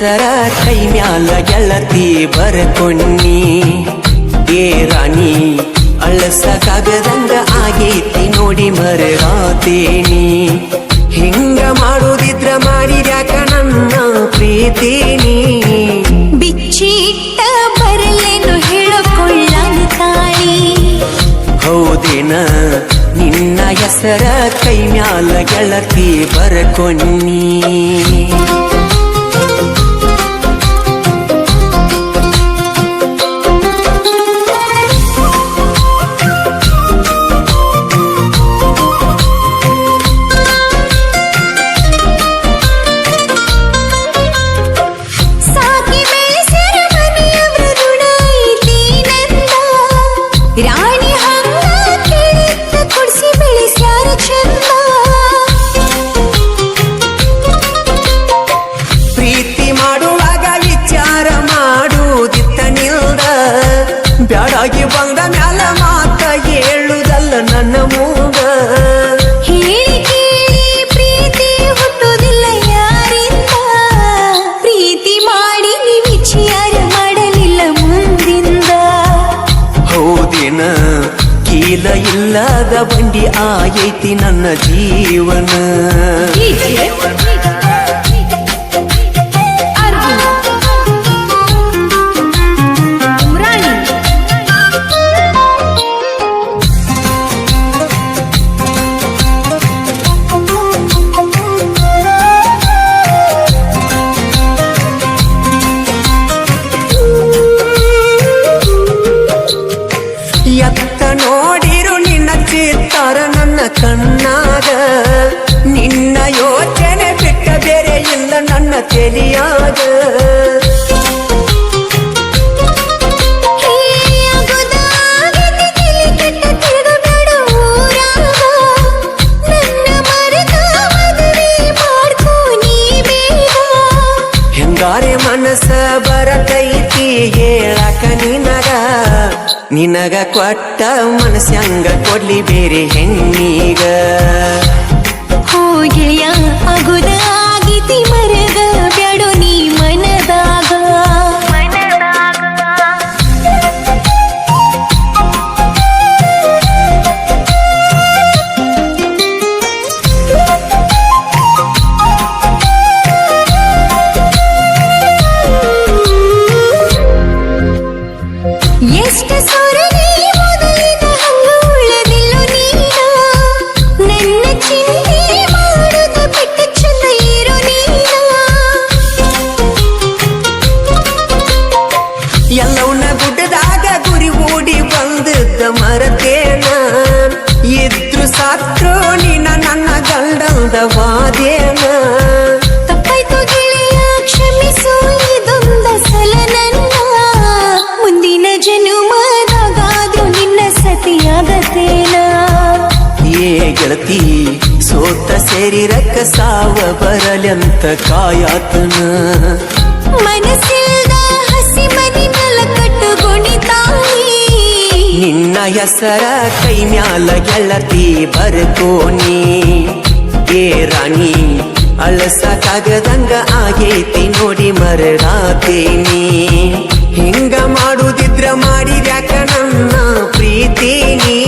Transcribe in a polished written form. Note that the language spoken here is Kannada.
ಹೆಸರ ಕೈ ಮ್ಯಾಲ ಗೆಳತಿ ಬರ್ಕೊನ್ನಿ. ಏ ರಾಣಿ ಅಳಸಕ್ಕಾಗದಂಗ ಆಗೈತಿ ನೋಡಿ ಮರಗಾತೇನಿ. ಹಿಂಗ ಮಾಡುದಿದ್ರ ಮಾಡಿದ್ಯಾಕ ನನ್ನ ಪ್ರೀತಿನಿ. ಬಿಚ್ಚಿಟ್ಟ ಬರಲೇನು ಹೇಳಿಕೊಳ್ಳಲು ತಾಳಿ. ಹೌದೇನ ನಿನ್ನ ಹೆಸರ ಕೈ ಮ್ಯಾಲ ಗೆಳತಿ ಬರ್ಕೊನ್ನಿ. ರಾಣಿ ಹಂಗ ಕೇಳಿದ್ದ ಕೊಡ್ಸಿ ಬೆಳೆಸ್ಯಾರ ಚಂದ. ಪ್ರೀತಿ ಮಾಡುವಾಗ ವಿಚಾರ ಮಾಡುದಿತ್ತ ನಿಲ್ದ. ಬ್ಯಾಡಾಗಿ ಬಂದ ಮ್ಯಾಲ ಮಾತ ಹೇಳುದಲ್ಲ ನನ್ನ ಮೂಗ. ಹೇಳಿ ಕೇಳಿ ಪ್ರೀತಿ ಹುಟ್ಟುವುದಿಲ್ಲ ಯಾರಿಂದ. ಪ್ರೀತಿ ಮಾಡಿ ನೀ ವಿಚಾರ ಮಾಡಲಿಲ್ಲ ಮುಂದಿಂದ. ಹೌದೇನ ಕೀಲ ಇಲ್ಲದ ಬಂಡಿ ಆಗೈತಿ ನನ್ನ ಜೀವನ. ಎತ್ತ ನೋಡಿರು ನಿನ್ನ ಚಿತ್ತಾರ ನನ್ನ ಕಣ್ಣಾಗ. ನಿನ್ನ ಯೋಚನೆ ಬಿಟ್ಟ ಬೇರೆ ಇಲ್ಲ ನನ್ನ ತೆಲಿಯಾಗ. ಹೆಂಗಾರೆ ಮನಸ್ಸ ಬರತೈತಿ ಹೇಳಕ ನಿನಗ ಕೊಟ್ಟ ಮನಸ್ಸಂಗ ಕೊಡ್ಲಿ ಬೇರೆ ಹೆಣ್ಣಿಗ. ಹೋಗೆಯ ಆಗುದ ಆಗಿತಿ ಮರದ ಬ್ಯಾಡೋ ನೀ ಮನದಾಗ. ಎಷ್ಟ ಸೊರಗಿ ಮೊದಲಿನ ಹಂಗ ಉಳಿದಿಲ್ಲೋ ನೀನ. ನನ್ನ ಚಿಂತೆ ಮಾಡುದ ಬಿಟ್ಟ ಚಂದ ಇರೋ ನೀನ. ಎಲ್ಲವನ್ನ ಗುಡ್ಡದಾಗ ಗುರಿ ಓಡಿ ಬಂದದ್ದ ಮರತೇನ. ಇದ್ರು ಸಾತ್ರು ನೀನ ನನ್ನ ಗಂಡಂದ ವಾದೇನ. ತಪ್ಪಾಯ್ತು ಗೆಳೆಯ ಕ್ಷಮಿಸು ಇದೊಂದ ಸಲ ನನ್ನ. ಮುಂದಿನ ಜನುಮದಾಗಾದ್ರೂ ನಿನ್ನ ಸತಿಯಾಗತೇನ. ಏ ಗೆಳತಿ ಸೋತ ಸೇರಿರಕ್ಕ ಸಾವ ಬರಲೆಂತ ಕಾಯಾತನ. ಮನಸ್ಸಿಲ್ದ ಹಸಿ ಮನಿ ಮ್ಯಾಲ ಕಟ್ಟುಗುಣಿತಾಯಿ. ನಿನ್ನ ಹೆಸರ ಕೈ ಮ್ಯಾಲ ಗೆಳತಿ ಬರ್ಕೋನಿ. ಏ ರಾಣಿ ಅಳಸಕ್ಕಾಗದಂಗ ಆಗೈತಿ ನೋಡಿ ಮರಳಾತೇನಿ. ಹಿಂಗ ಮಾಡುದಿದ್ರ ಮಾಡಿದ್ಯಾಕ ನನ್ನ ಪ್ರೀತಿನಿ.